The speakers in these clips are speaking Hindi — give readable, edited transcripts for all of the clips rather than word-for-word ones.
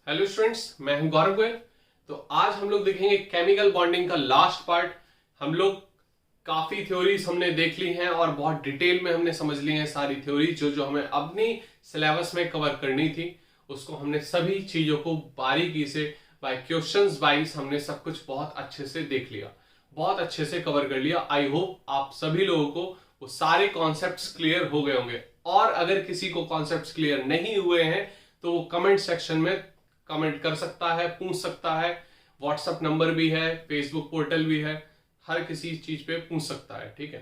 हेलो स्टूडेंट्स, मैं हूं गौरव गोयल। तो आज हम लोग देखेंगे केमिकल बॉन्डिंग का लास्ट पार्ट। हम लोग काफी थ्योरीज हमने देख ली हैं और बहुत डिटेल में हमने समझ ली हैं सारी थ्योरी जो जो हमें अपनी सिलेबस में कवर करनी थी। उसको हमने सभी चीजों को बारीकी से बाय क्वेश्चंस वाइज हमने सब कुछ बहुत अच्छे से देख लिया, बहुत अच्छे से कवर कर लिया। आई होप आप सभी लोगों को वो सारे कॉन्सेप्ट्स क्लियर हो गए होंगे। और अगर किसी को कॉन्सेप्ट्स क्लियर नहीं हुए हैं तो वो कमेंट सेक्शन में कमेंट कर सकता है, पूछ सकता है। व्हाट्सएप नंबर भी है, फेसबुक पोर्टल भी है, हर किसी चीज पे पूछ सकता है। ठीक है,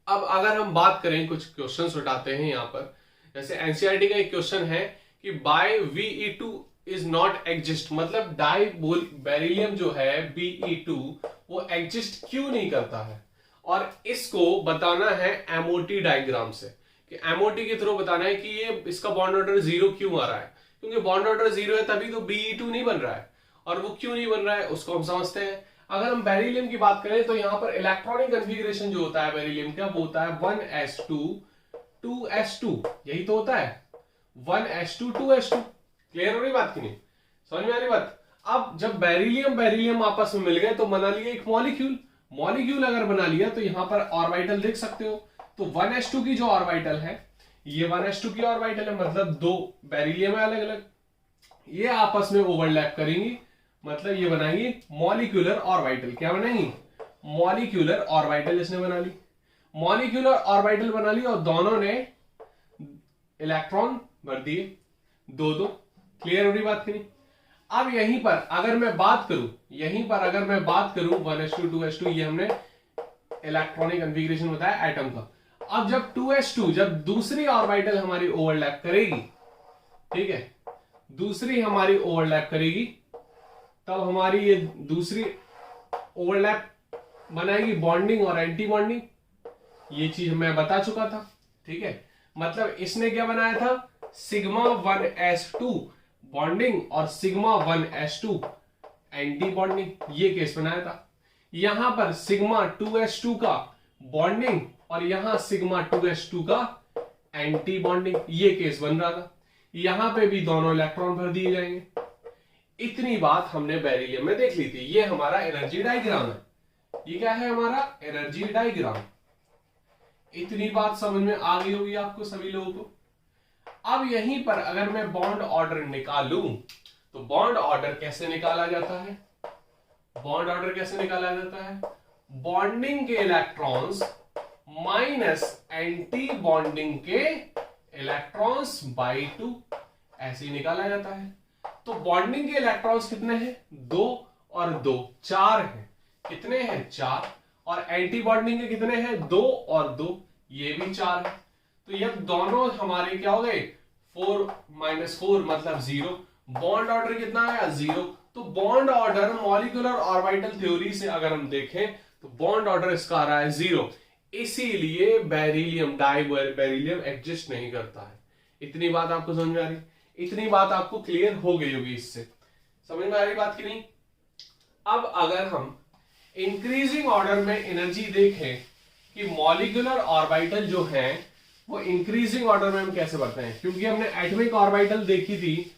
अब अगर हम बात करें, कुछ क्वेश्चंस उठाते हैं यहाँ पर। जैसे एनसीईआरटी का एक क्वेश्चन है कि बाय VE2 इज नॉट एग्जिस्ट, मतलब डाई बेरिलियम जो है BE2 वो एग्जिस्ट क्यों नहीं करता है। और इसको बताना है एमओटी डायग्राम से, कि एमओटी के थ्रू बताना है कि ये इसका बॉन्ड ऑर्डर 0 क्यों आ रहा है। क्योंकि बॉन्ड ऑर्डर 0 है तभी तो BE2 नहीं बन रहा है। और वो क्यों नहीं बन रहा है उसको हम समझते हैं। अगर हम बेरिलियम की बात करें तो यहां पर इलेक्ट्रॉनिक कन्फिग्रेशन जो होता है बेरिलियम का वो होता है 1s2 2s2, यही तो होता है 1s2 2s2। क्लियर हो रही बात की नहीं, समझ में आ रही बात। अब जब बेरिलियम बेरिलियम आपस में मिल गए तो बना लिया एक मॉलिक्यूल। मॉलिक्यूल अगर बना लिया तो यहां पर ऑर्बिटल देख सकते हो। तो 1s2 की जो ऑर्बिटल है ये 1s2 की ऑर्बिटल है, मतलब दो बेरिलियम है अलग अलग, ये आपस में ओवरलैप करेंगी, मतलब ये बनाएंगी मॉलिक्यूलर ऑर्बिटल। क्या बनाएंगी? मॉलिक्यूलर ऑर्बिटल इसने बना ली। मॉलिक्यूलर ऑर्बिटल बना ली और दोनों ने इलेक्ट्रॉन भर दिए दो दो। क्लियर हो रही बात की नहीं। अब यहीं पर अगर मैं बात करूं, यहीं पर अगर मैं बात करूं 1s2 2s2, ये हमने इलेक्ट्रॉनिक कन्फिग्रेशन बताया एटम का। अब जब 2s2, जब दूसरी ऑर्बिटल हमारी ओवरलैप करेगी, ठीक है, दूसरी हमारी ओवरलैप करेगी, तब हमारी ये दूसरी ओवरलैप बनाएगी बॉन्डिंग और एंटी बॉन्डिंग। ये चीज मैं बता चुका था। ठीक है, मतलब इसने क्या बनाया था, सिग्मा 1s2 बॉन्डिंग और सिग्मा 1s2 एंटी बॉन्डिंग, ये केस बनाया था। यहां पर सिग्मा 2s2 का बॉन्डिंग और यहां सिग्मा 2s2 का एंटी बॉन्डिंग, ये केस बन रहा था। यहां पे भी दोनों इलेक्ट्रॉन भर दिए जाएंगे। इतनी बात हमने बेरिलियम में देख ली थी। ये हमारा एनर्जी डायग्राम है। ये क्या है? हमारा एनर्जी डायग्राम। इतनी बात समझ में आ गई होगी आपको सभी लोगों को। अब यहीं पर अगर मैं बॉन्ड ऑर्डर निकालूं तो बॉन्ड ऑर्डर कैसे निकाला जाता है? बॉन्ड ऑर्डर कैसे निकाला जाता है? बॉन्डिंग के इलेक्ट्रॉन्स माइनस एंटी बॉन्डिंग के इलेक्ट्रॉन्स बाई 2, ऐसे ही निकाला जाता है। तो बॉन्डिंग के इलेक्ट्रॉन्स कितने हैं? 2 और 2 4 हैं। कितने हैं? 4। और एंटी बॉन्डिंग के कितने हैं? 2 और 2, ये भी 4 है। तो ये दोनों हमारे क्या हो गए? 4 - 4 मतलब 0। बॉन्ड ऑर्डर कितना आया? 0। तो bond order molecular orbital theory से अगर हम देखें तो बॉन्ड ऑर्डर इसका आ रहा है 0। इसीलिए बेरिलियम बेरिलियम एग्जिस्ट नहीं करता है। इतनी बात आपको समझ में आ रही? इतनी बात आपको क्लियर हो गई होगी, इससे समझ में आ रही बात की नहीं। अब अगर हम इंक्रीजिंग ऑर्डर में एनर्जी देखें कि मॉलिक्यूलर ऑर्बिटल जो है वो इंक्रीजिंग ऑर्डर में हम कैसे बढ़ते हैं, क्योंकि हमने एटॉमिक ऑर्बिटल देखी थी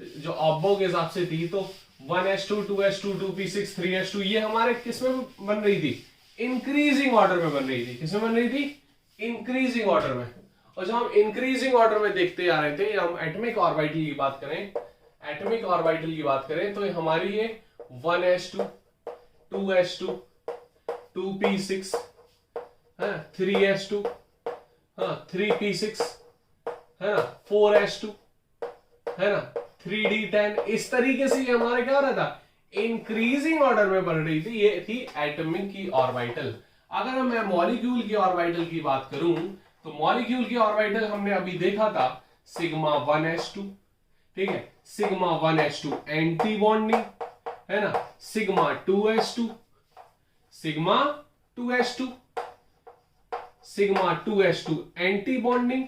जो ऑब्बो के हिसाब से थी, तो 1s2 2s2 2p6 3s2 ये हमारे किस में बन रही थी? इंक्रीजिंग ऑर्डर में बन रही थी। किस में बन रही थी? इंक्रीजिंग ऑर्डर में। और जब हम इंक्रीजिंग ऑर्डर में देखते आ रहे थे, हम एटॉमिक ऑर्बिटल की बात करें, एटॉमिक ऑर्बिटल की बात करें तो हमारी ये 1s2 2s2 2p6 है, 3s2 3p6 है ना, 4s2 है ना, 3d10। इस तरीके से ये हमारे क्या हो रहा था? इंक्रीजिंग ऑर्डर में बढ़ रही थी। ये थी एटॉमिक की ऑर्बिटल। अगर मैं मॉलिक्यूल की ऑर्बिटल की बात करूं तो मॉलिक्यूल की ऑर्बिटल हमने अभी देखा था सिग्मा 1s2, ठीक है, सिग्मा 1s2 एंटी बॉन्डिंग है ना, sigma 2s2 sigma 2s2 sigma 2s2 anti bonding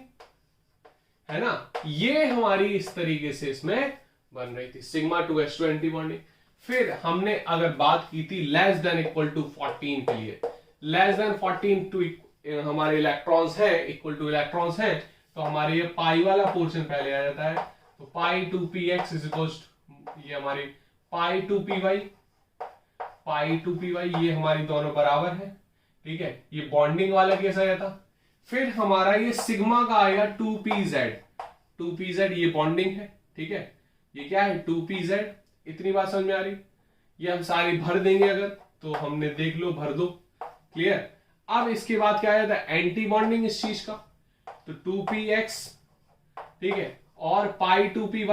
है ना। ये हमारी इस तरीके से इसमें बन रही थी सिग्मा 2s2 एंटी बॉन्डिंग। फिर हमने अगर बात की थी लेस देन इक्वल टू 14 के लिए, लेस देन 14 टू हमारे इलेक्ट्रॉन्स है, इक्वल टू इलेक्ट्रॉन्स है, तो हमारे ये पाई वाला पोर्शन पहले आ जाता है। तो पाई 2px इज इक्वल ये हमारी पाई टू पी वाई, ये हमारी दोनों बराबर है, ठीक है। ये बॉन्डिंग वाला केस आ जाता। फिर हमारा ये सिग्मा का आएगा 2pz, 2pz ये बॉन्डिंग है, ठीक है। ये क्या है 2pz, इतनी बात समझ में आ रही। ये हम सारी भर देंगे अगर, तो हमने देख लो, भर दो, क्लियर। अब इसके बाद क्या आ जाता है एंटी बॉन्डिंग इस चीज का, तो 2px, ठीक है, और पाई टू पी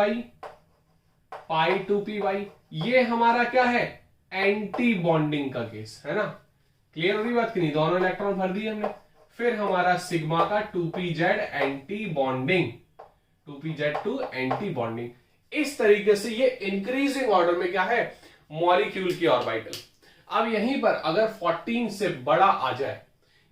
वाई, ये हमारा क्या है एंटी बॉन्डिंग का केस है ना। क्लियर हो रही बात कि नहीं, दोनों इलेक्ट्रॉन भर दिए हमने। फिर हमारा सिग्मा का 2pz एंटी बॉन्डिंग, 2pz टू एंटी बॉन्डिंग। इस तरीके से ये इंक्रीजिंग ऑर्डर में क्या है मॉलिक्यूल की ऑर्बिटल। अब यहीं पर अगर 14 से बड़ा आ जाए,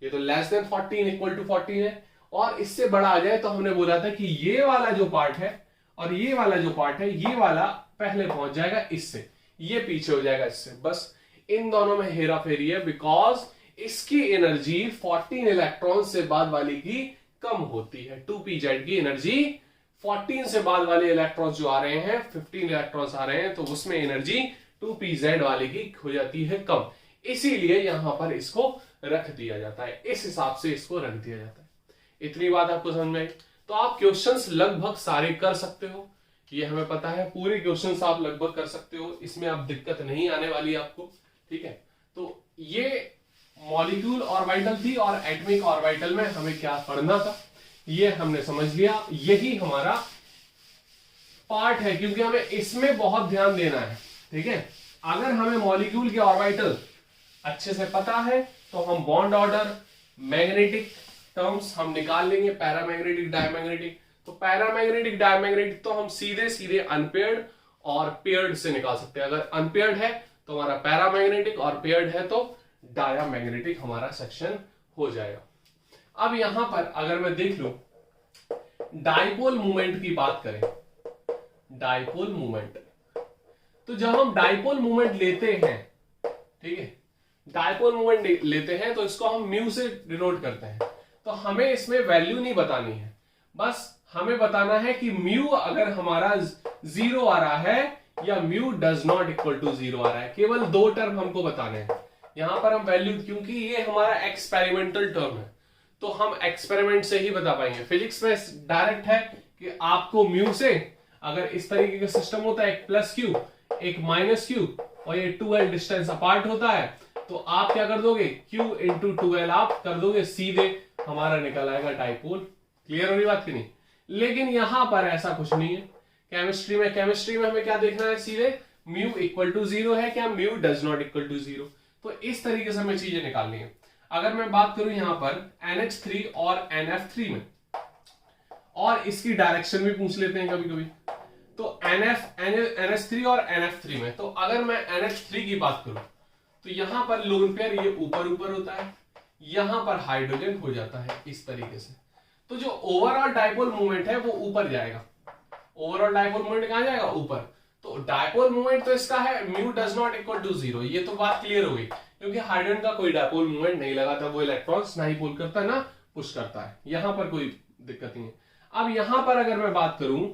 ये तो लेस देन 14 इक्वल टू 14 है, और इससे बड़ा आ जाए, तो हमने बोला था कि ये वाला जो पार्ट है और ये वाला जो पार्ट है, ये वाला पहले पहुंच जाएगा इससे, ये पीछे हो जाएगा इससे। बस इन दोनों में हेरा फेरी है, बिकॉज इसकी एनर्जी 14 इलेक्ट्रॉन से बाद वाली की कम होती है। 2pz की एनर्जी 14 से बाद वाले इलेक्ट्रॉन्स जो आ रहे हैं, 15 इलेक्ट्रॉन्स आ रहे हैं, तो उसमें एनर्जी 2pz वाले की हो जाती है कम, इसीलिए यहां पर इसको रख दिया जाता है, इस हिसाब से इसको रख दिया जाता है। इतनी बात आपको समझ में आई। तो आप क्वेश्चंस लगभग सारे कर सकते हो, ये हमें पता है, पूरे क्वेश्चंस आप लगभग कर सकते हो, इसमें आप दिक्कत नहीं आने वाली आपको, ठीक है। तो ये मॉलिक्यूल ऑर्बिटल थी, और एटॉमिक ऑर्बिटल में हमें क्या पढ़ना था ये हमने समझ लिया। यही हमारा पार्ट है, क्योंकि हमें इसमें बहुत ध्यान देना है, ठीक है। अगर हमें मॉलिक्यूल के ऑर्बिटल अच्छे से पता है, तो हम बॉन्ड ऑर्डर, मैग्नेटिक टर्म्स हम निकाल लेंगे, पैरामैग्नेटिक, डायमैग्नेटिक। तो पैरामैग्नेटिक, डायमैग्नेटिक तो हम सीधे सीधे अनपेयर्ड और पेयर्ड से निकाल सकते हैं। अगर अनपेयर्ड है तो हमारा पैरामैग्नेटिक, और पेयर्ड है तो डायमैग्नेटिक हमारा सेक्शन हो जाएगा। अब यहां पर अगर मैं देख लूं डाइपोल मूवमेंट की बात करें, डाइपोल मूवमेंट, तो जब हम डाइपोल मूवमेंट लेते हैं, ठीक है, डाइपोल मूवमेंट लेते हैं, तो इसको हम म्यू से डिनोट करते हैं। तो हमें इसमें वैल्यू नहीं बतानी है, बस हमें बताना है कि म्यू अगर हमारा 0 आ रहा है या mu does not equal to 0 आ रहा है। केवल दो टर्म हमको बताने हैं यहां पर हम वैल्यू, क्योंकि ये हमारा एक्सपेरिमेंटल टर्म है, तो हम एक्सपेरिमेंट से ही बता पाएंगे। फिजिक्स में डायरेक्ट है कि आपको म्यू से, अगर इस तरीके का सिस्टम होता है, एक प्लस क्यू एक माइनस क्यू, और ये 2l डिस्टेंस अपार्ट होता है, तो आप क्या कर दोगे q इंटू 2l आप कर दोगे, सीधे हमारा निकल आएगा डाइपोल। क्लियर हो रही बात की नहीं। लेकिन यहां पर ऐसा कुछ नहीं है। केमिस्ट्री में हमें क्या देखना है, सीधे म्यू इक्वल टू 0 है क्या, mu does not equal to 0। तो इस तरीके से हमें चीजें निकालनी है। अगर मैं बात करूं यहां पर NH3 और NF3 में, और इसकी डायरेक्शन भी पूछ लेते हैं कभी कभी, तो NH3 और NF3 में, तो अगर मैं NH3 की बात करूं, तो यहां पर लोन पेयर ये ऊपर ऊपर होता है, यहां पर हाइड्रोजन हो जाता है इस तरीके से। तो जो ओवरऑल डाइपोल मूवमेंट है वो ऊपर जाएगा, ओवरऑल डाइपोल मूवमेंट कहां जाएगा, ऊपर। तो डाइपोल मूवमेंट तो इसका है mu does not equal to 0, ये तो बात क्लियर हो गई, क्योंकि हाइड्रोजन का कोई डाइपोल मूवमेंट नहीं लगा था, वो इलेक्ट्रॉन्स ना ही पुल करता है ना पुश करता है, यहां पर कोई दिक्कत नहीं है। अब यहां पर अगर मैं बात करूं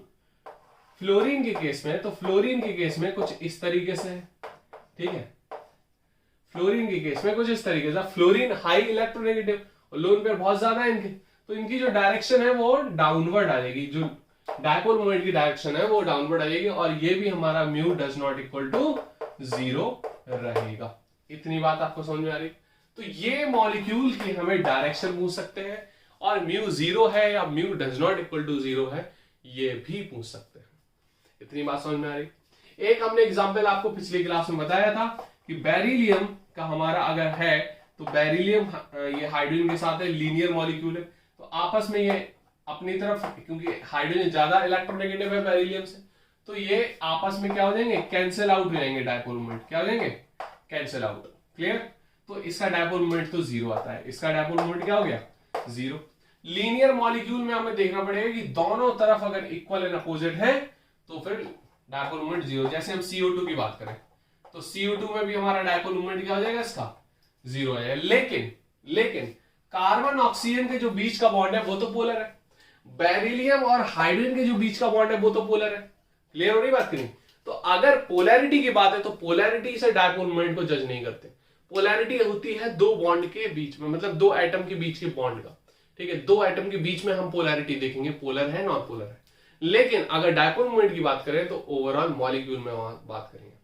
फ्लोरीन के केस में, तो फ्लोरीन के केस में कुछ इस तरीके से है, ठीक है। फ्लोरीन के केस में कुछ इस तरीके से, फ्लोरीन हाई इलेक्ट्रोनेगेटिव और लोन पेयर बहुत ज्यादा है इनके, तो इनकी जो डायरेक्शन है वो डाउनवर्ड आ जाएगी, जो डाइपोल मोमेंट की डायरेक्शन है वो डाउनवर्ड आ जाएगी, और ये भी हमारा mu does not equal to 0 रहेगा। इतनी बात आपको समझ में आ रही। तो ये मॉलिक्यूल की हमें डायरेक्शन पूछ सकते हैं, और म्यू 0 है या mu does not equal to 0 है ये भी पूछ सकते हैं। इतनी बात समझ में आ रही। एक हमने एग्जाम्पल आपको पिछली क्लास में बताया था कि बेरिलियम का हमारा अगर है, तो बेरिलियम ये हाइड्रोजन के साथ है, लीनियर मॉलिक्यूल है, तो आपस में ये अपनी तरफ, क्योंकि हाइड्रोजन ज्यादा इलेक्ट्रोनेगेटिव है बेरिलियम से, तो ये आपस में क्या हो जाएंगे, कैंसिल आउट हो जाएंगे, डाइपोल मोमेंट क्या हो जाएंगे, कैंसिल आउट। क्लियर। तो इसका डाइपोल मोमेंट तो 0 आता है, इसका डाइपोल मोमेंट क्या हो गया 0। लीनियर मॉलिक्यूल में हमें देखना पड़ेगा कि दोनों तरफ अगर इक्वल एंड अपोजिट है तो फिर डाइपोल मोमेंट 0। जैसे हम CO2 की बात करें, तो CO2 में भी हमारा डाइपोल मोमेंट क्या हो जाएगा, इसका 0 है। लेकिन कार्बन ऑक्सीजन के जो बीच का बॉन्ड है वो तो पोलर है, बेरिलियम और हाइड्रोजन के जो बीच का बॉन्ड है वो तो पोलर है। क्लियर हो रही बात की नहीं। तो अगर पोलैरिटी की बात है तो पोलैरिटी से डायपोल मोमेंट को जज नहीं करते। पोलैरिटी होती है दो बॉन्ड के बीच में, मतलब दो एटम के बीच के बॉन्ड का, ठीक है, दो एटम के बीच में हम पोलैरिटी देखेंगे, पोलर है नॉन पोलर है। लेकिन अगर डायपोल मोमेंट की बात करें तो ओवरऑल मॉलिक्यूल में वहां बात करेंगे,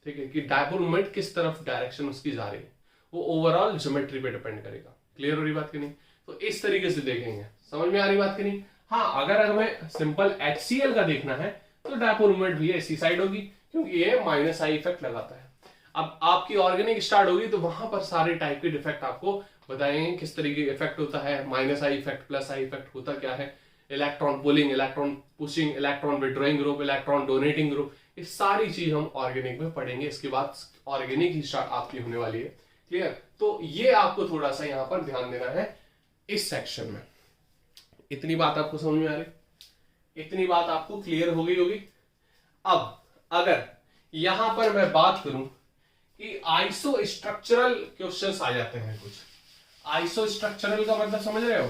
ठीक है, कि डायपोल मोमेंट किस तरफ डायरेक्शन उसकी जा रही है, वो ओवरऑल ज्योमेट्री पे डिपेंड करेगा। क्लियर हो रही बात की नहीं? तो इस तरीके से देखेंगे, समझ में आ रही बात की नहीं? हाँ, अगर हमें सिंपल HCl का देखना है तो डायपोल मोमेंट भी इसी साइड होगी, क्योंकि ये माइनस आई इफेक्ट लगाता है। अब आपकी ऑर्गेनिक स्टार्ट होगी तो वहां पर सारे टाइप के डिफेक्ट आपको बताएंगे, किस तरीके इफेक्ट होता है, minus I effect, plus I effect होता क्या है, electron pulling, electron pushing, electron withdrawing group, electron donating group, ये सारी चीज हम ऑर्गेनिक में पढ़ेंगे। इसके बाद ऑर्गेनिक ही स्टार्ट आपकी होने वाली है। क्लियर? तो ये आपको थोड़ा सा यहां पर ध्यान देना है इस सेक्शन में। इतनी बात आपको समझ में आ रही? इतनी बात आपको क्लियर हो गई होगी। अब अगर यहां पर मैं बात करूं कि आइसो स्ट्रक्चरल क्वेश्चंस आ जाते हैं कुछ। आइसो स्ट्रक्चरल का मतलब समझ रहे हो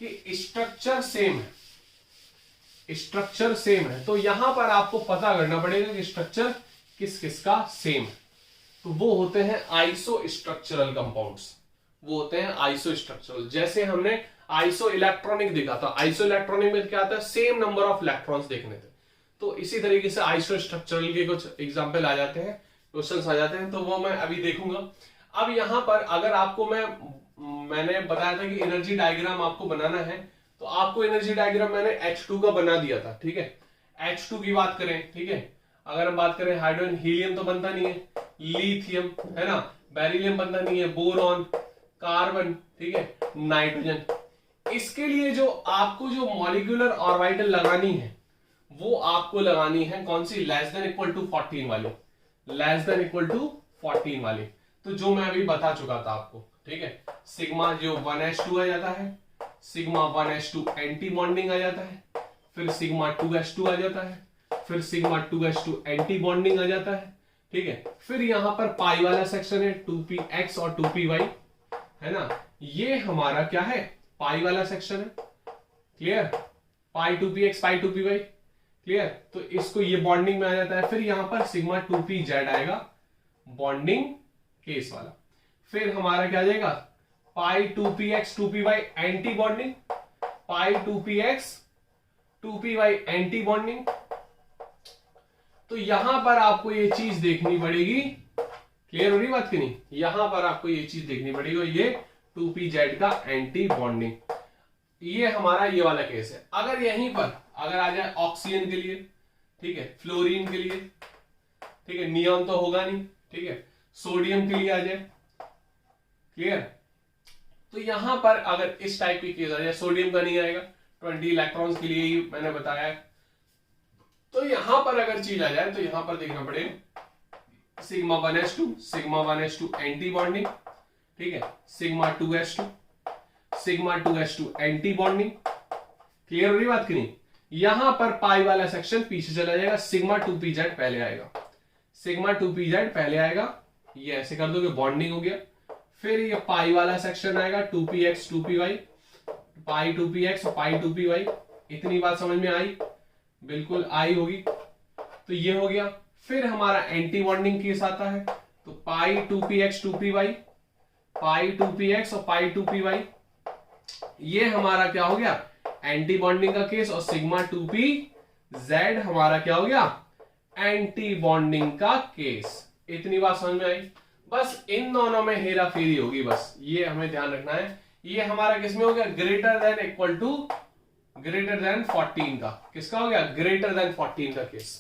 कि स्ट्रक्चर सेम है, स्ट्रक्चर सेम है, तो यहां पर आपको पता करना पड़ेगा कि स्ट्रक्चर किस किस का सेम है। तो वो होते हैं आइसो स्ट्रक्चरल कंपाउंड्स, वो होते हैं आइसो स्ट्रक्चरल। जैसे हमने आइसो इलेक्ट्रॉनिक देखा था, आइसो इलेक्ट्रॉनिक में क्या था, सेम नंबर ऑफ इलेक्ट्रॉन्स देखने थे। तो इसी तरीके से आइसो स्ट्रक्चरल के कुछ एग्जांपल आ जाते हैं, क्वेश्चंस आ जाते हैं, तो वो मैं अभी देखूंगा। अब यहां पर अगर आपको मैंने बताया था कि एनर्जी डायग्राम आपको बनाना है, तो आपको एनर्जी डायग्राम मैंने H2 का बना दिया था, ठीक है। H2 की बात करें, ठीक है, अगर हम बात करें हाइड्रोजन, हीलियम तो बनता नहीं है, लिथियम है ना, बेरिलियम बनता नहीं है, बोरॉन, कार्बन, ठीक है, नाइट्रोजन। इसके लिए जो आपको जो मॉलिक्यूलर ऑर्बिटल लगानी है वो आपको लगानी है कौन सी, लेस देन इक्वल टू 14 वाली, लेस देन इक्वल टू 14 वाली। तो जो मैं अभी बता चुका था आपको, ठीक है, सिग्मा जो 1s2 आ जाता है, सिग्मा 1s2 एंटी बॉन्डिंग आ जाता है, फिर सिग्मा 2s2 आ जाता है, फिर सिग्मा 2s2 एंटी बॉन्डिंग आ जाता है, ठीक है। फिर यहां पर पाई वाला सेक्शन है, 2px और 2py है ना, ये हमारा क्या है, पाई वाला सेक्शन है। क्लियर? पाई 2px पाई 2py, क्लियर। तो इसको ये बॉन्डिंग में आ जाता है। फिर यहां पर सिग्मा 2pz आएगा, बॉन्डिंग केस वाला। फिर हमारा क्या आ जाएगा, पाई 2px 2py एंटी बॉन्डिंग, पाई 2px 2py एंटी बॉन्डिंग। तो यहां पर आपको ये चीज देखनी पड़ेगी। क्लियर हो रही बात की नहीं? यहां पर आपको ये चीज देखनी पड़ेगी, ये 2pz का एंटी बॉन्डिंग, ये हमारा ये वाला केस है। अगर यहीं पर अगर आ जाए ऑक्सीजन के लिए, ठीक है, फ्लोरीन के लिए, ठीक है, नियॉन तो होगा नहीं, ठीक है, सोडियम के लिए आ जाए। क्लियर? तो यहां पर अगर इस टाइप की केस आ जाए, सोडियम का नहीं आएगा, 20 इलेक्ट्रॉन्स के लिए ही मैंने बताया है। तो यहां पर अगर चीज आ जाए तो यहां पर देखना पड़ेगा sigma 1s2, sigma 1s2 anti bonding, ठीक है, sigma 2s2, sigma 2s2 anti bonding. Clear हो रही बात की नहीं? यहां पर पाई वाला सेक्शन पीछे चला जाएगा, सिग्मा 2pz पहले आएगा, सिग्मा 2pz पहले आएगा, ये ऐसे कर दोगे, बॉन्डिंग हो गया। फिर ये पाई वाला सेक्शन आएगा, 2px 2py, पाई 2px और पाई 2py। इतनी बात समझ में आई? बिल्कुल आई होगी। तो ये हो गया। फिर हमारा एंटी बॉन्डिंग केस आता है, तो पाई 2px 2py, पाई 2px और पाई 2py, ये हमारा क्या हो गया, एंटी बॉन्डिंग का केस। और सिग्मा 2pz हमारा क्या हो गया, एंटी बॉन्डिंग का केस। इतनी बात समझ में आई? बस इन दोनों में हेरा फेरी होगी, बस ये हमें ध्यान रखना है। ये हमारा किसमें हो गया, greater than equal to greater than 14 का, किसका हो गया, ग्रेटर देन 14 का केस।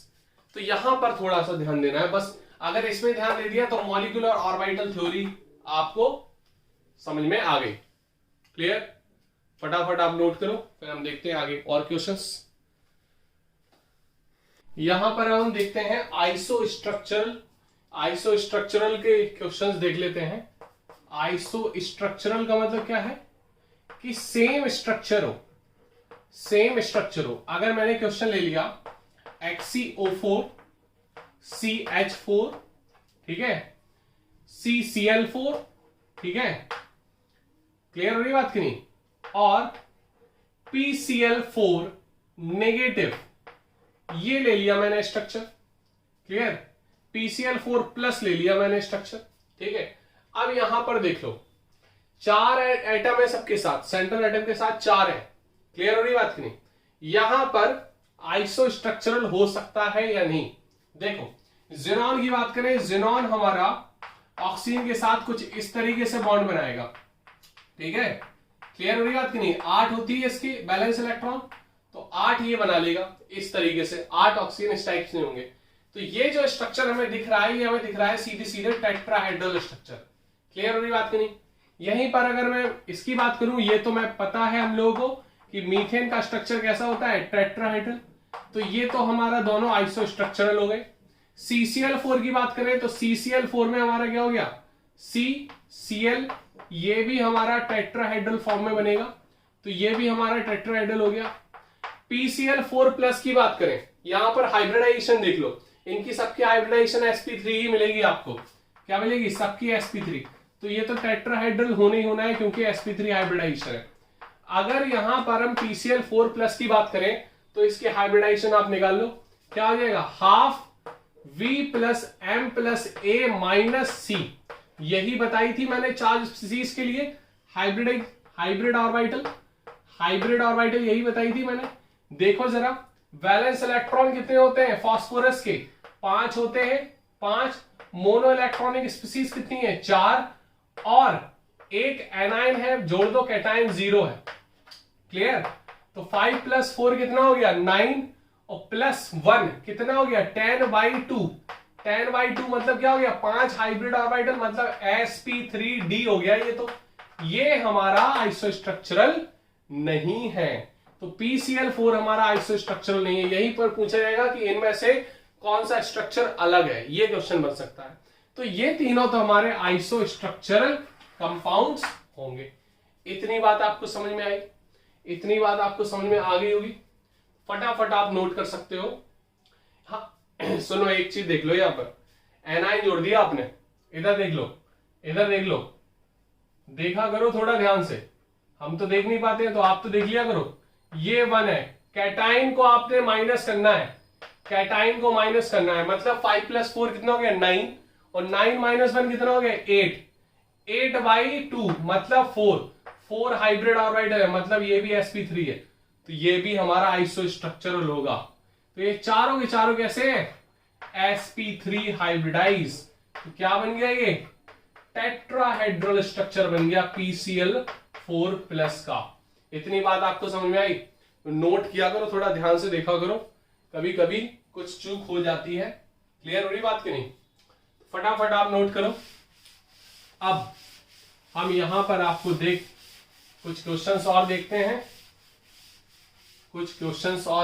तो यहां पर थोड़ा सा ध्यान देना है बस। अगर इसमें ध्यान दे दिया तो मॉलिक्यूलर ऑर्बिटल थ्योरी आपको समझ में आ गई। क्लियर? फटाफट आप नोट करो, फिर हम देखते हैं आगे और क्वेश्चंस। यहां पर हम देखते हैं आइसो स्ट्रक्चरल, आइसो स्ट्रक्चरल के क्वेश्चंस देख लेते हैं। आइसो स्ट्रक्चरल का मतलब क्या है कि सेम स्ट्रक्चर हो, सेम स्ट्रक्चर हो। अगर मैंने क्वेश्चन ले लिया HCO4 CH4, ठीक है, CCl4, ठीक है, क्लियर हो रही बात की नहीं, और PCl4 नेगेटिव, ये ले लिया मैंने स्ट्रक्चर। क्लियर। PCl4 प्लस ले लिया मैंने स्ट्रक्चर, ठीक है। अब यहां पर देख लो 4 एटम है सबके साथ, सेंट्रल एटम के साथ 4 है, क्लियर हो रही बात की नहीं। यहां पर आइसो स्ट्रक्चरल हो सकता है या नहीं, देखो ज़ीनॉन की बात करें, ज़ीनॉन हमारा ऑक्सीजन के साथ कुछ इस तरीके से बॉन्ड बनाएगा, ठीक है, क्लियर हो रही बात की नहीं। 8 होती है इसकी बैलेंस इलेक्ट्रॉन, तो 8 ये बना लेगा इस तरीके से, 8 ऑक्सीजन इस टाइप से होंगे। तो ये जो स्ट्रक्चर हमें दिख रहा है, ये हमें दिख रहा है सीधे सीधे टेट्राहेड्रल स्ट्रक्चर, क्लियर हो रही बात की नहीं। यहीं पर अगर मैं इसकी बात करूं, ये तो मैं पता है हम लोगों को कि मीथेन का स्ट्रक्चर कैसा होता है, टेट्राहेड्रल, तो ये तो हमारा दोनों आइसो स्ट्रक्चरल हो गए। CCl4 की बात करें तो CCl4 में हमारा क्या हो गया, CCl, ये भी हमारा टेट्राहेड्रल फॉर्म में बनेगा, तो ये भी हमारा टेट्राहेड्रल हो गया। PCl4 प्लस की बात करें, यहां पर हाइब्रिडाइजेशन देख लो, इनकी सबकी हाइब्रिडाइजेशन sp3 ही मिलेगी आपको, क्या मिलेगी, सबकी sp3, तो ये तो टेट्राहेड्रल होने ही होना है क्योंकि sp3 हाइब्रिडाइजेशन है। अगर यहां पर हम PCl4 प्लस की बात करें तो इसकी हाइब्रिडाइजेशन आप निकाल लो, क्या हो जाएगा, half V plus M plus A minus C, यही बताई थी मैंने चार्ज स्पीसीज के लिए हाइब्रिड ऑर्बिटल यही बताई थी मैंने। देखो जरा वैलेंस इलेक्ट्रॉन कितने होते हैं फास्फोरस के, 5 होते हैं, 5। मोनो इलेक्ट्रॉनिक स्पीसीज कितनी है, 4, और एक एनाइन है, जोड़ दो, कैटाइन 0 है, क्लियर। तो 5 प्लस 4 कितना हो गया, 9, और प्लस 1 कितना हो गया, 10/2, 10/2 मतलब क्या हो गया, 5 हाइब्रिड ऑर्बिटल, मतलब sp3d हो गया। ये हमारा आइसोस्ट्रक्चरल नहीं है, तो PCl4 हमारा आइसोस्ट्रक्चरल नहीं है। यहीं पर पूछा जाएगा कि इनमें से कौन सा स्ट्रक्चर अलग है, ये क्वेश्चन बन सकता है। तो ये तीनों तो हमारे आइसोस्ट्रक्चरल कंपाउंड्स होंगे। इतनी बात आपको समझ में आई, इतनी बात आपको समझ में आ गई होगी, फटाफट आप नोट कर सकते हो। हाँ सुनो, एक चीज देख लो, यहां पर एनाइन जोड़ दिया आपने, इधर देख लो, इधर देख लो, देखा करो थोड़ा ध्यान से, हम तो देख नहीं पाते हैं तो आप तो देख लिया करो। ये 1 है, कैटाइन को आपने माइनस करना है, कैटाइन को माइनस करना है, मतलब 5 प्लस 4 कितना हो गया, 9, और 9 माइनस 1 कितना हो गया, 8, 8/2 मतलब 4 हाइब्रिड ऑर्बिटल है, मतलब ये भी sp3 है, तो ये भी हमारा आइसोस्ट्रक्चरल होगा। तो ये चारों के चारों कैसे हैं, sp3 हाइब्रिडाइज, तो क्या बन गया, ये टेट्राहेड्रल स्ट्रक्चर बन गया PCl4 प्लस का। इतनी बात आपको समझ में आई, तो नोट किया करो, थोड़ा ध्यान से देखा करो, कभी कभी कुछ चूक हो जाती है, क्लियर हो रही बात की नहीं, फटाफट आप नोट करो। अब हम यहां पर आपको कुछ क्वेश्चंस और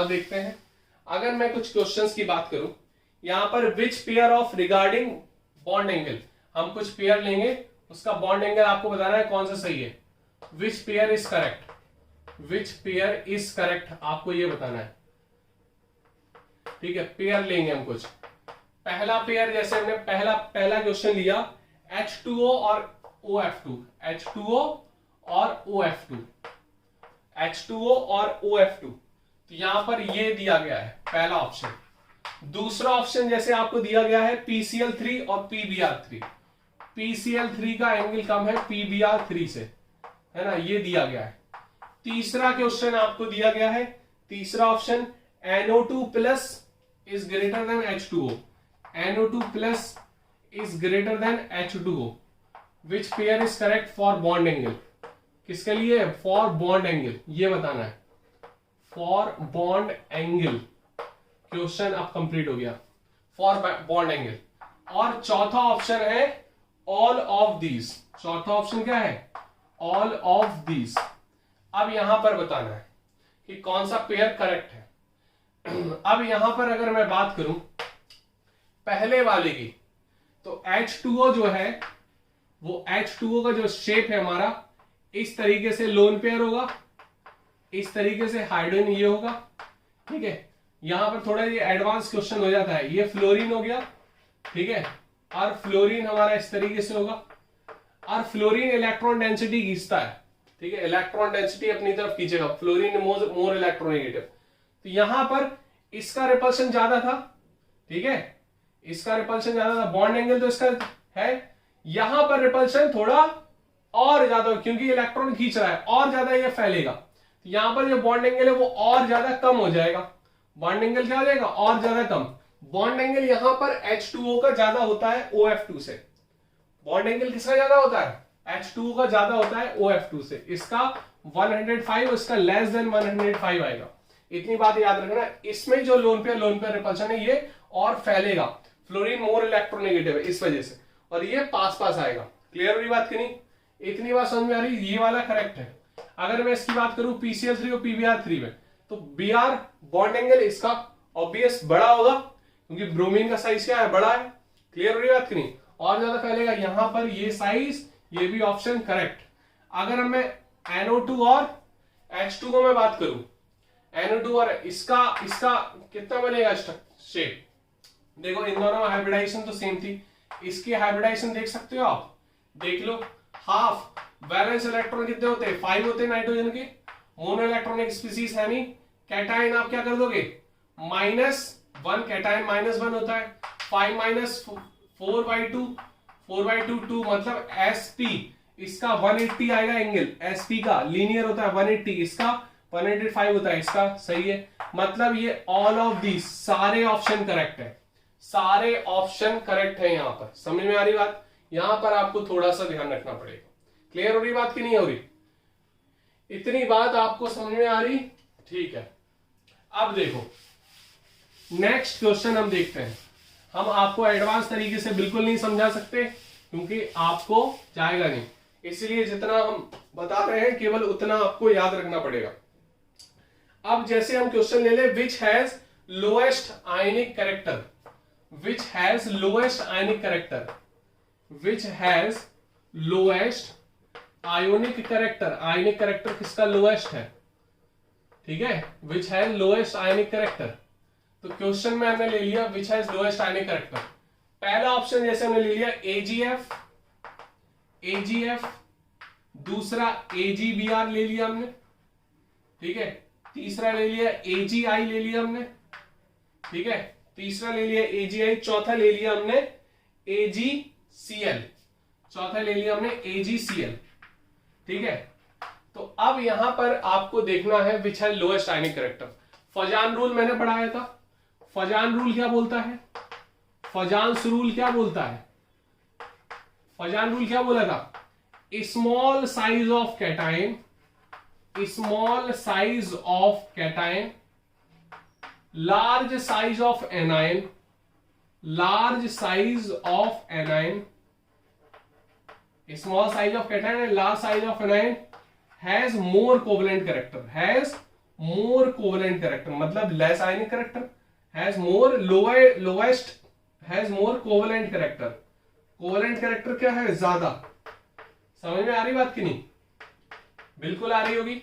देखते हैं, अगर मैं कुछ क्वेश्चंस की बात करूं, यहां पर which pair of regarding bond angle, हम कुछ पेयर लेंगे, उसका बॉन्ड एंगल आपको बताना है कौन सा सही है, विच पेयर इज करेक्ट, आपको ये बताना है, ठीक है। पेयर लेंगे हम कुछ, पहला पेयर जैसे हमने पहला क्वेश्चन लिया H2O और OF2, H2O और OF2, तो यहां पर ये दिया गया है पहला ऑप्शन। दूसरा ऑप्शन जैसे आपको दिया गया है PCl3 और PBr3, PCl3 का एंगल कम है PBr3 से, है ना, ये दिया गया है। तीसरा क्वेश्चन आपको दिया गया है, तीसरा option NO2 plus is greater than H2O, NO2 plus is greater than H2O, which pair is correct for bond angle, किसके लिए, फॉर बॉन्ड एंगल, ये बताना है, फॉर बॉन्ड एंगल। क्वेश्चन अब कंप्लीट हो गया, फॉर बॉन्ड एंगल। और चौथा ऑप्शन है ऑल ऑफ दीज, चौथा ऑप्शन क्या है, ऑल ऑफ दीज। अब यहां पर बताना है कि कौन सा पेयर करेक्ट है। अब यहां पर अगर मैं बात करूं पहले वाले की, तो H2O जो है, वो H2O का जो शेप है हमारा, इस तरीके से लोन पेयर होगा, इस तरीके से हाइड्रोजन ये होगा, ठीक है। यहां पर थोड़ा ये एडवांस क्वेश्चन हो जाता है, ये फ्लोरीन हो गया, ठीक है, और फ्लोरीन हमारा इस तरीके से होगा, और फ्लोरीन इलेक्ट्रॉन डेंसिटी खींचता है, ठीक है, इलेक्ट्रॉन डेंसिटी अपनी तरफ खींचेगा, फ्लोरीन मोर इलेक्ट्रोनेगेटिव। तो यहां पर इसका रिपल्शन ज्यादा था, ठीक है, इसका रिपल्शन ज्यादा था, बॉन्ड एंगल तो इसका है, यहां पर रिपल्शन थोड़ा और ज्यादा, क्योंकि इलेक्ट्रॉन खींच रहा है और ज्यादा ये फैलेगा, यहां पर जो बॉन्ड एंगल है वो और ज्यादा कम हो जाएगा। बॉन्ड एंगल क्या हो जाएगा, और ज्यादा कम। बॉन्ड एंगल यहां पर H2O का ज्यादा होता है OF2 से। बॉन्ड एंगल किसका ज्यादा होता है, H2O का ज्यादा होता है OF2 से। इसका 105, इसका लेस देन 105 आएगा। इतनी बात याद रखना। इसमें जो लोन पेयर रिपल्शन है ये और फैलेगा, फ्लोरीन मोर इलेक्ट्रोनेगेटिव है इस वजह से, और ये पास पास आएगा। क्लियर हुई बात कि नहीं? इतनी बात समझ में आ रही? ये वाला करेक्ट है। अगर मैं इसकी बात करूं PCl3 और PbR3 में, तो Br बॉन्ड एंगल इसका ऑब्वियस बड़ा होगा, क्योंकि ब्रोमीन का साइज क्या है, बड़ा है। क्लियर हुई बात कि नहीं? और ज्यादा फैलेगा। यहां पर ये साइज, ये भी ऑप्शन करेक्ट। अगर मैं NO2 और H2 को मैं बात करूं, NO2 और इसका कितना बनेगा शेप, देखो इन दोनों में हाइब्रिडाइजेशन तो सेम थी, इसकी हाइब्रिडाइजेशन देख सकते हो आप, देख लो। हाफ वैलेंस इलेक्ट्रॉन कितने होते हैं, 5 होते हैं नाइट्रोजन के। मोनो इलेक्ट्रॉनिक स्पीसीज है नहीं, कैटायन आप क्या कर दोगे, -1, कैटायन -1 होता है। 5 - 4/2, 4/2 2, मतलब sp इसका 180 आएगा एंगल, sp का लीनियर होता है 180, इसका 185 होता है, इसका सही है। मतलब ये ऑल ऑफ दीज सारे ऑप्शन करेक्ट है, सारे ऑप्शन करेक्ट है। यहां पर समझ में आ रही बात? यहां पर आपको थोड़ा सा ध्यान रखना पड़ेगा। क्लियर हो रही बात कि नहीं हो रही? इतनी बात आपको समझ में आ रही? ठीक है। अब देखो नेक्स्ट क्वेश्चन हम देखते हैं। हम आपको एडवांस तरीके से बिल्कुल नहीं समझा सकते, क्योंकि आपको जाएगा नहीं, इसलिए जितना हम बता रहे हैं केवल उतना आपको याद रखना पड़ेगा। अब जैसे हम क्वेश्चन ले ले, विच has lowest ionic character, which has lowest ionic character, which has lowest ionic character. Ionic character किसका लोएस्ट है, ठीक है, which has lowest ionic character. तो क्वेश्चन में हमने ले लिया विच हैज लोएस्ट आयनिक कैरेक्टर। पहला ऑप्शन जैसे हमने ले लिया AgF, दूसरा AgBr ले लिया हमने, ठीक है, तीसरा ले लिया AgI ले लिया हमने, ठीक है, तीसरा ले लिया AgI, चौथा ले लिया हमने AgCl, चौथा ले लिया हमने AgCl, ठीक है। तो अब यहां पर आपको देखना है which has lowest ionic character. Fajans rule मैंने पढ़ाया था। फजान रूल क्या बोलता है, फजान्स रूल क्या बोलता है, फजान रूल क्या बोला था, small size of cation, small size of cation, large size of anion, large size of anion, small size of cation and large size of anion has more covalent character, has more covalent character, मतलब less ionic character, has more lowest, has more covalent character. Covalent character क्या है, ज्यादा। समझ में आ रही बात कि नहीं? बिल्कुल आ रही होगी।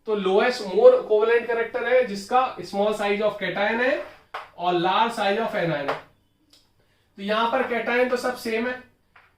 तो लोएस्ट मोर कोवेलेंट कैरेक्टर है जिसका स्मॉल साइज ऑफ कैटायन है और लार्ज साइज ऑफ एनायन है। तो यहां पर कैटायन तो सब सेम है,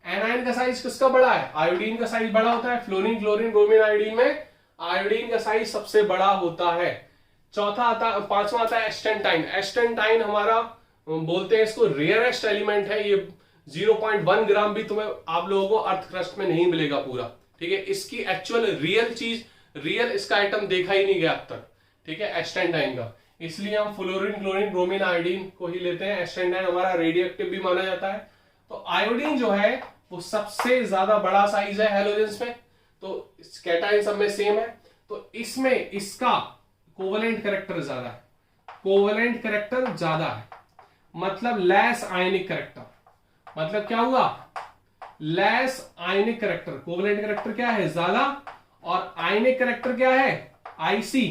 एनायन का साइज किसका बड़ा है, आयोडीन का साइज बड़ा होता है। फ्लोरीन, क्लोरीन, ब्रोमीन, आयोडीन में आयोडीन का साइज सबसे बड़ा होता है। चौथा आता, पांचवा आता है एस्टेंटाइन। एस्टेंटाइन हमारा बोलते हैं इसको रेयरेस्ट एलिमेंट है, ये 0.1 ग्राम भी तुम्हें आप लोगों को अर्थ क्रस्ट में नहीं मिलेगा पूरा, ठीक है। इसकी एक्चुअल रियल चीज, रियल इसका आइटम देखा ही नहीं गया अब तक, ठीक है, एस्टेंटाइन का। इसलिए हम फ्लोरीन, क्लोरीन, ब्रोमीन, आयोडीन को ही लेते हैं। एस्टेंटाइन हमारा रेडियो एक्टिव भी माना जाता है। तो आयोडीन जो है वो सबसे ज्यादा बड़ा साइज है हैलोजेंस में, तो कैटायन सब में सेम है। तो इसमें इसका कोवेलेंट कैरेक्टर ज्यादा है, कोवेलेंट कैरेक्टर ज्यादा है, मतलब लेस आयनिक कैरेक्टर। मतलब क्या हुआ, less ionic character. Covalent character क्या है, ज्यादा, और आयनिक कैरेक्टर क्या है, आईसी,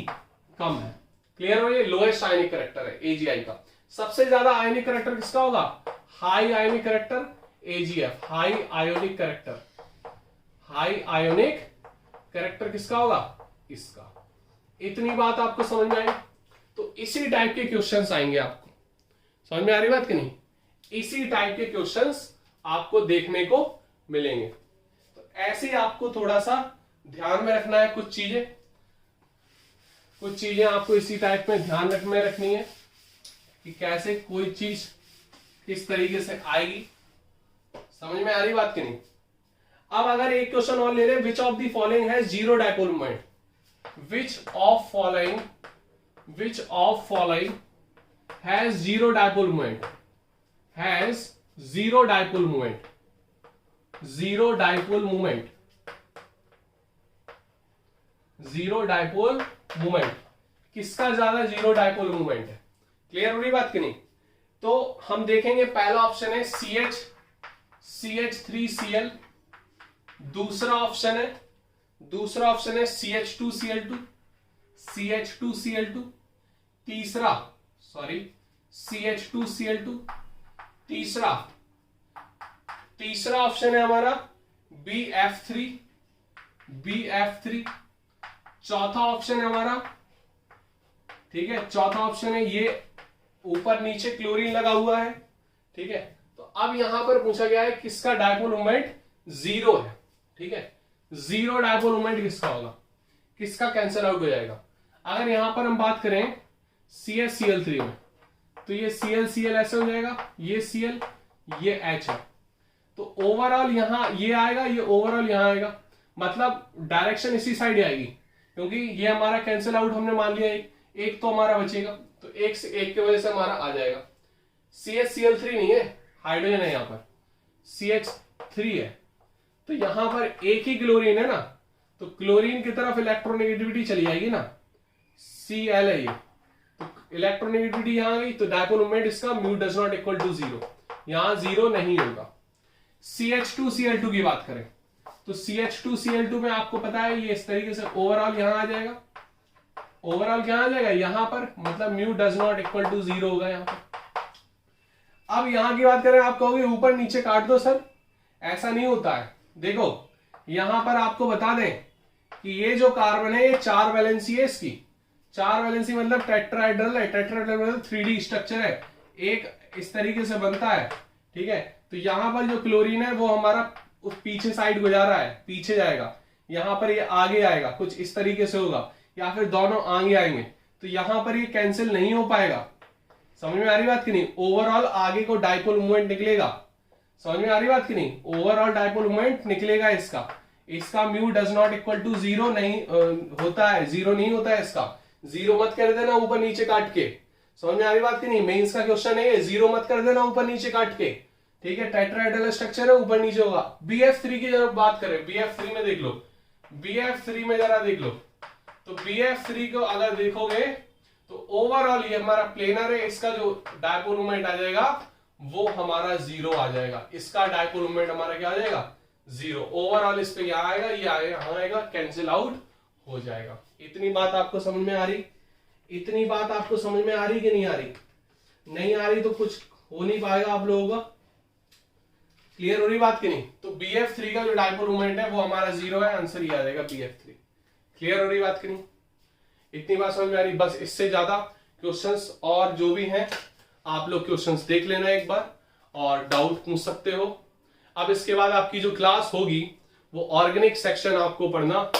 कम है। क्लियर हो? ये लोएस्ट आयनिक कैरेक्टर है AgI का। सबसे ज्यादा आयनिक कैरेक्टर किसका होगा, हाई आयनिक character AgF, high ionic character, high ionic character किसका होगा, इसका। इतनी बात आपको समझ में आई? तो इसी टाइप के क्वेश्चंस आएंगे आपको, समझ में आ रही बात कि नहीं? इसी टाइप के क्वेश्चंस आपको देखने को मिलेंगे। तो ऐसे आपको थोड़ा सा ध्यान में रखना है, कुछ चीजें आपको इसी टाइप में ध्यान में रखनी है कि कैसे कोई चीज इस तरीके से आएगी। समझ में आ रही बात की नहीं? अब अगर एक क्वेश्चन और ले लें, which of the following has zero dipole moment, which of following has zero dipole moment, has zero dipole moment, zero dipole moment, zero dipole moment, किसका ज्यादा जीरो डायपोल मोमेंट है? क्लियर हो रही बात की नहीं? तो हम देखेंगे, पहला ऑप्शन है CH3Cl, दूसरा ऑप्शन है CH2Cl2, तीसरा CH2Cl2, तीसरा ऑप्शन है हमारा BF3, चौथा ऑप्शन है हमारा, ठीक है, चौथा ऑप्शन है ये ऊपर नीचे क्लोरीन लगा हुआ है, ठीक है। तो अब यहां पर पूछा गया है किसका डायपोल मोमेंट जीरो है, ठीक है, जीरो डायपोल मोमेंट किसका होगा, किसका कैंसिल आउट हो जाएगा। अगर यहां पर हम बात करें CH3 में, तो ये Cl ऐसे हो जाएगा, ये Cl, ये H है, तो ओवरऑल यहां ये आएगा, ये ओवरऑल यहां आएगा, मतलब डायरेक्शन इसी साइड आएगी, क्योंकि ये हमारा कैंसिल आउट हमने मान लिया, एक तो हमारा बचेगा, तो एक से एक की वजह से हमारा आ जाएगा। CH3 नहीं है, हाइड्रोजन है, यहां पर CH3 है, तो यहां पर एक ही क्लोरीन है ना, तो क्लोरीन की तरफ इलेक्ट्रोनेगेटिविटी चली जाएगी ना, Cl है ये, तो इलेक्ट्रोनेगेटिविटी यहां आ गई, तो डायपोल मोमेंट इसका mu does not equal to zero, यहां जीरो नहीं होगा। CH2Cl2 की बात करें, तो CH2Cl2 में आपको पता है ये इस तरीके से ओवरऑल यहां आ जाएगा, ओवरऑल क्या आ जाएगा यहां पर, मतलब mu does not equal to zero होगा यहां पर। अब यहां की बात करें, आप कहोगे ऊपर नीचे काट दो सर, ऐसा नहीं होता है। देखो यहां पर आपको बता दें कि ये जो कार्बन है ये 4 वैलेंसी है, इसकी 4 वैलेंसी मतलब टेट्राहेड्रल है, टेट्राहेड्रल मतलब 3D स्ट्रक्चर है, एक इस तरीके से बनता है, ठीक है। तो यहां पर जो क्लोरीन है वो हमारा उस पीछे साइड गुजारा है, पीछे जाएगा, यहां पर ये आगे आएगा, कुछ इस तरीके से होगा, या फिर दोनों आगे आएंगे, तो यहां पर ये कैंसिल नहीं हो पाएगा। समझ में आ रही बात की नहीं? ओवरऑल आगे को डायपोल मोमेंट निकलेगा, समझ में आ रही बात की नहीं? ओवरऑल डायपोल मोमेंट निकलेगा इसका mu does not equal to zero नहीं होता है, जीरो नहीं होता है इसका, जीरो मत कर देना ऊपर नीचे काट के। समझ में आ रही बात की नहीं? मेंस का क्वेश्चन है, जीरो मत कर देना ऊपर नीचे काट के, ठीक है। टेट्राहेड्रल स्ट्रक्चर है, ऊपर नीचे होगा। BF3 की जब बात करें, BF3 में देख लो, BF3 में जरा देख लो, तो BF3 को अगर देखोगे तो ओवरऑल ये हमारा प्लेनर है, इसका जो डायपोल मोमेंट आ जाएगा वो हमारा जीरो आ जाएगा, इसका डायपोल मोमेंट हमारा क्या आ जाएगा, जीरो। ओवरऑल इस पे क्या आएगा, ये आएगा, यहां आएगा, कैंसिल आउट हो जाएगा। इतनी बात आपको समझ में आ रही? इतनी बात आपको समझ में आ रही कि नहीं आ रही? नहीं आ रही तो कुछ हो नहीं पाएगा आप लोगों का। क्लियर हो रही बात की नहीं? तो BF3 का जो डायपोल मोमेंट है वो हमारा जीरो है, आंसर ये आ जाएगा BF3। क्लियर हो रही बात की नहीं? इतनी बात समझ में आ रही? बस इससे ज्यादा क्वेश्चंस और जो भी हैं आप लोग क्वेश्चंस देख लेना एक बार और डाउट पूछ सकते हो। अब इसके बाद आपकी जो क्लास होगी वो ऑर्गेनिक सेक्शन आपको पढ़ना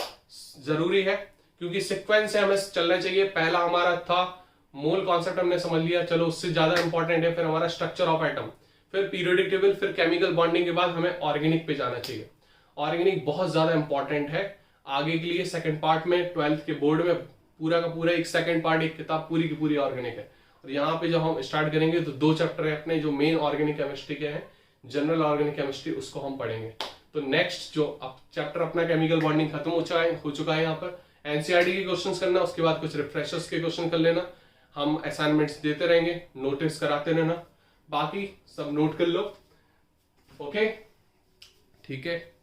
जरूरी है, क्योंकि सीक्वेंस से हमें चलना चाहिए। पहला हमारा था मोल कॉन्सेप्ट, हमने समझ लिया, चलो उससे ज्यादा इंपॉर्टेंट है फिर हमारा स्ट्रक्चर ऑफ एटम, फिर पीरियोडिक टेबल, फिर केमिकल बॉन्डिंग के बाद हमें ऑर्गेनिक पे जाना चाहिए। ऑर्गेनिक बहुत ज्यादा इंपॉर्टेंट है आगे के लिए। सेकंड पार्ट में 12th के बोर्ड में पूरा का पूरा एक सेकंड पार्ट, एक किताब पूरी की पूरी ऑर्गेनिक है। और यहाँ पे जब हम स्टार्ट करेंगे तो 2 चैप्टर है अपने जो मेन ऑर्गेनिक केमिस्ट्री के हैं, जनरल ऑर्गेनिक केमिस्ट्री, उसको हम पढ़ेंगे। तो नेक्स्ट जो चैप्टर अपना केमिकल बॉन्डिंग खत्म हो चुका है। यहाँ पर एनसीईआरटी के क्वेश्चंस करना, उसके बाद कुछ रिफ्रेशर्स के क्वेश्चन कर लेना। हम असाइनमेंट्स देते रहेंगे, नोटिस कराते रहना, बाकी सब नोट कर लो। ओके, ठीक है।